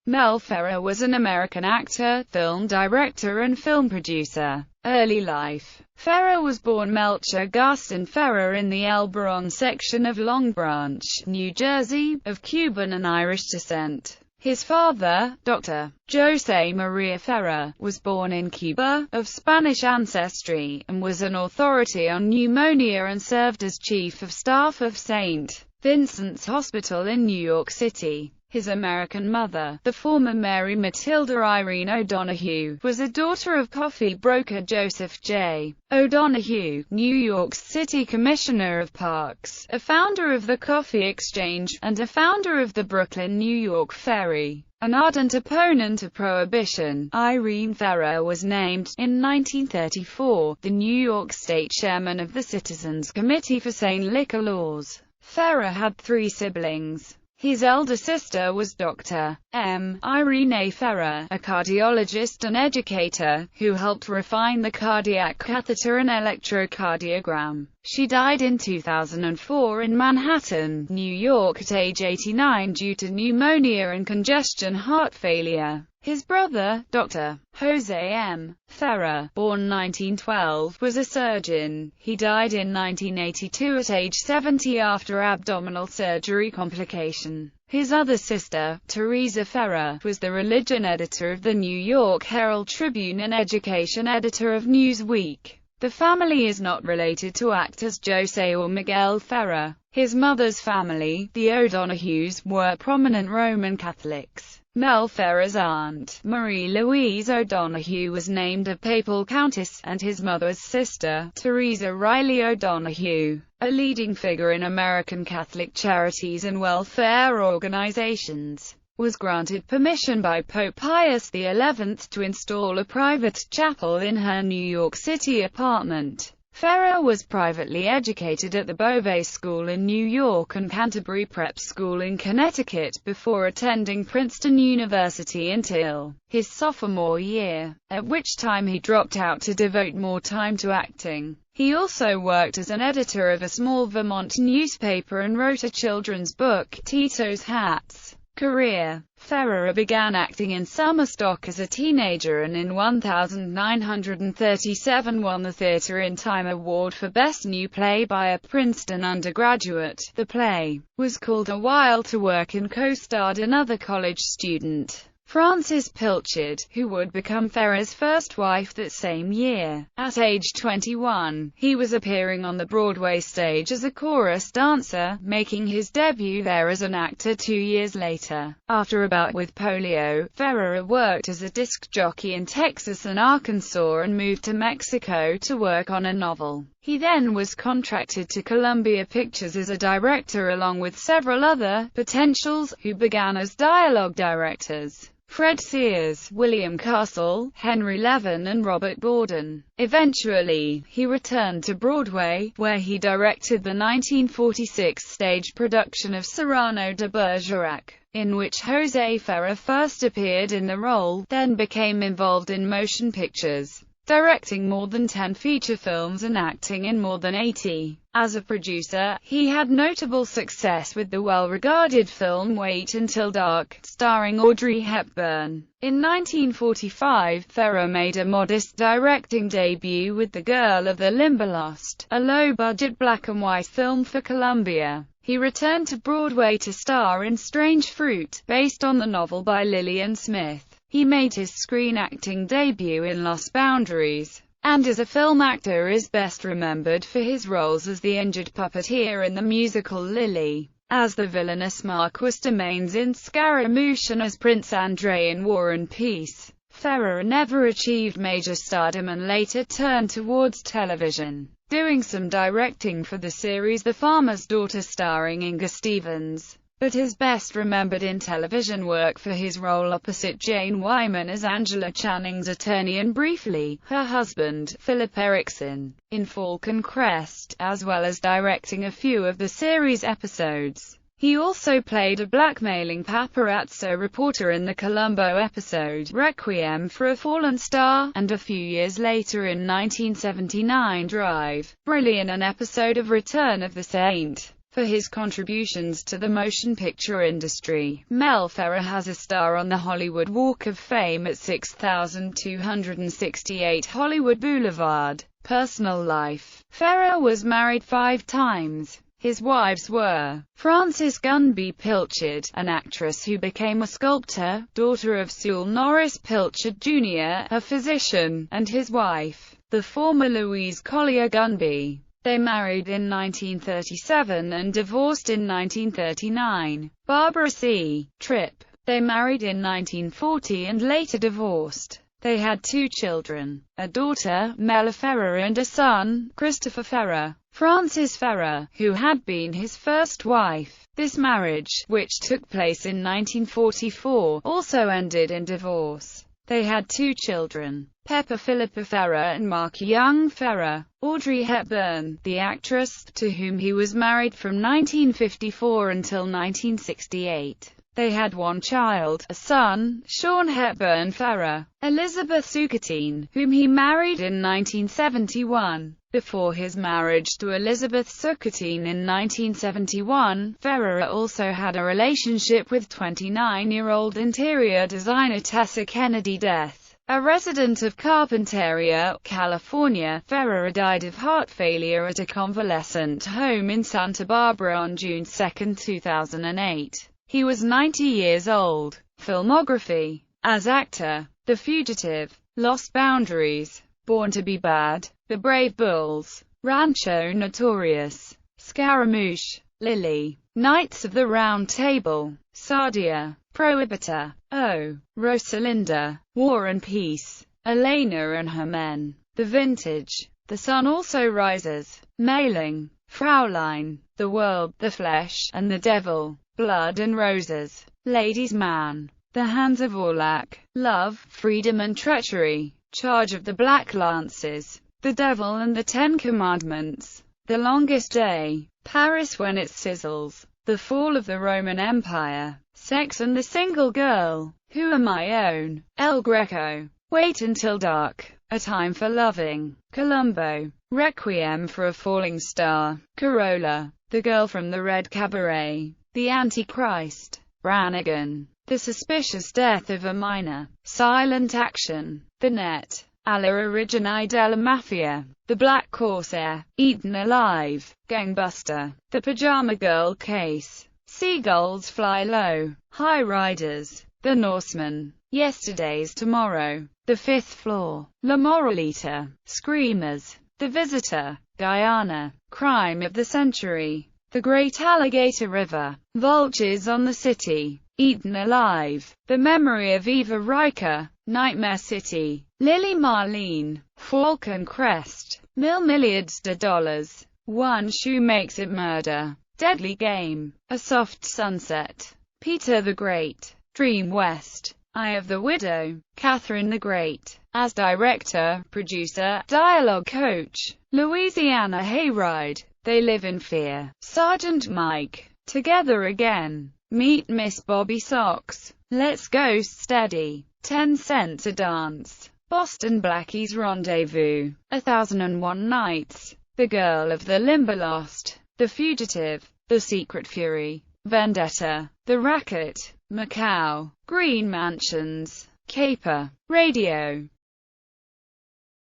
Mel Ferrer was an American actor, film director and film producer. Early life. Ferrer was born Melcher Gaston Ferrer in the El Bron section of Long Branch, New Jersey, of Cuban and Irish descent. His father, Dr. José María Ferrer, was born in Cuba, of Spanish ancestry, and was an authority on pneumonia and served as chief of staff of St. Vincent's Hospital in New York City. His American mother, the former Mary Matilda Irene O'Donoghue, was a daughter of coffee broker Joseph J. O'Donoghue, New York City Commissioner of Parks, a founder of the Coffee Exchange, and a founder of the Brooklyn-New York Ferry. An ardent opponent of Prohibition, Irene Ferrer was named, in 1934, the New York State Chairman of the Citizens Committee for Sane Liquor Laws. Ferrer had 3 siblings. His elder sister was Dr. M. Irene Ferrer, a cardiologist and educator, who helped refine the cardiac catheter and electrocardiogram. She died in 2004 in Manhattan, New York at age 89 due to pneumonia and congestion heart failure. His brother, Dr. José M. Ferrer, born 1912, was a surgeon. He died in 1982 at age 70 after abdominal surgery complication. His other sister, Teresa Ferrer, was the religion editor of the New York Herald-Tribune and education editor of Newsweek. The family is not related to actors José or Miguel Ferrer. His mother's family, the O'Donohues, were prominent Roman Catholics. Mel Ferrer's aunt, Marie-Louise O'Donoghue, was named a papal countess, and his mother's sister, Teresa Riley O'Donoghue, a leading figure in American Catholic charities and welfare organizations, was granted permission by Pope Pius XI to install a private chapel in her New York City apartment. Ferrer was privately educated at the Beauvais School in New York and Canterbury Prep School in Connecticut before attending Princeton University until his sophomore year, at which time he dropped out to devote more time to acting. He also worked as an editor of a small Vermont newspaper and wrote a children's book, Tito's Hats. Career. Ferrer began acting in summer stock as a teenager and in 1937 won the Theatre in Time Award for Best New Play by a Princeton undergraduate. The play was called A While to Work and co-starred another college student, Frances Pilchard, who would become Ferrer's first wife that same year. At age 21, he was appearing on the Broadway stage as a chorus dancer, making his debut there as an actor 2 years later. After a bout with polio, Ferrer worked as a disc jockey in Texas and Arkansas and moved to Mexico to work on a novel. He then was contracted to Columbia Pictures as a director along with several other potentials, who began as dialogue directors. Fred Sears, William Castle, Henry Levin and Robert Gordon. Eventually, he returned to Broadway, where he directed the 1946 stage production of Cyrano de Bergerac, in which José Ferrer first appeared in the role, then became involved in motion pictures, directing more than 10 feature films and acting in more than 80. As a producer, he had notable success with the well-regarded film Wait Until Dark, starring Audrey Hepburn. In 1945, Ferrer made a modest directing debut with The Girl of the Limberlost, a low-budget black-and-white film for Columbia. He returned to Broadway to star in Strange Fruit, based on the novel by Lillian Smith. He made his screen acting debut in Lost Boundaries, and as a film actor is best remembered for his roles as the injured puppeteer in the musical Lily, as the villainous Marquis de Mainz in Scaramouche, and as Prince André in War and Peace. Ferrer never achieved major stardom and later turned towards television, doing some directing for the series The Farmer's Daughter starring Inga Stevens, but is best remembered in television work for his role opposite Jane Wyman as Angela Channing's attorney and briefly, her husband, Philip Erickson, in Falcon Crest, as well as directing a few of the series' episodes. He also played a blackmailing paparazzo reporter in the Columbo episode, Requiem for a Fallen Star, and a few years later in 1979 Drive, Brilliant, an episode of Return of the Saint. For his contributions to the motion picture industry, Mel Ferrer has a star on the Hollywood Walk of Fame at 6268 Hollywood Boulevard. Personal life. Ferrer was married 5 times. His wives were Frances Gunby Pilchard, an actress who became a sculptor, daughter of Sewell Norris Pilchard Jr., a physician, and his wife, the former Louise Collier Gunby. They married in 1937 and divorced in 1939. Barbara C. Tripp. They married in 1940 and later divorced. They had 2 children, a daughter, Mel Ferrer, and a son, Christopher Ferrer. Frances Ferrer, who had been his first wife. This marriage, which took place in 1944, also ended in divorce. They had 2 children, Pepper Philippa Ferrer and Mark Young Ferrer. Audrey Hepburn, the actress, to whom he was married from 1954 until 1968. They had 1 child, a son, Sean Hepburn Ferrer. Elizabeth Sucatine, whom he married in 1971. Before his marriage to Elizabeth Sucatine in 1971, Ferrer also had a relationship with 29-year-old interior designer Tessa Kennedy. Death. A resident of Carpinteria, California, Ferrer died of heart failure at a convalescent home in Santa Barbara on June 2, 2008. He was 90 years old. Filmography. As actor: The Fugitive, Lost Boundaries, Born to be Bad, The Brave Bulls, Rancho Notorious, Scaramouche, Lily, Knights of the Round Table, Sardia, Prohibitor, O, Rosalinda, War and Peace, Elena and Her Men, The Vintage, The Sun Also Rises, Mailing, Fraulein, The World, The Flesh, and the Devil, Blood and Roses, Ladies' Man, The Hands of Orlac, Love, Freedom and Treachery, Charge of the Black Lances, The Devil and the 10 Commandments, The Longest Day, Paris When It Sizzles, The Fall of the Roman Empire, Sex and the Single Girl, Who Am I Own, El Greco, Wait Until Dark, A Time for Loving, Columbo, Requiem for a Falling Star, Corolla, The Girl from the Red Cabaret, The Antichrist, Brannigan, The Suspicious Death of a Minor, Silent Action, The Net, Alla Origine della Mafia, The Black Corsair, Eaten Alive, Gangbuster, The Pajama Girl Case, Seagulls Fly Low, High Riders, The Norseman, Yesterday's Tomorrow, The Fifth Floor, La Moralita, Screamers, The Visitor, Guyana, Crime of the Century, The Great Alligator River, Vultures on the City, Eaten Alive, The Memory of Eva Riker, Nightmare City, Lily Marlene, Falcon Crest, Milliards de Dollars, One Shoe Makes It Murder, Deadly Game, A Soft Sunset, Peter the Great, Dream West, Eye of the Widow, Catherine the Great. As director, producer, dialogue coach, Louisiana Hayride, They Live in Fear, Sergeant Mike, Together Again, Meet Miss Bobby Sox, Let's Go Steady, 10 Cents a Dance, Boston Blackie's Rendezvous, 1001 Nights, The Girl of the Limberlost, The Fugitive, The Secret Fury, Vendetta, The Racket, Macau, Green Mansions, Caper, Radio.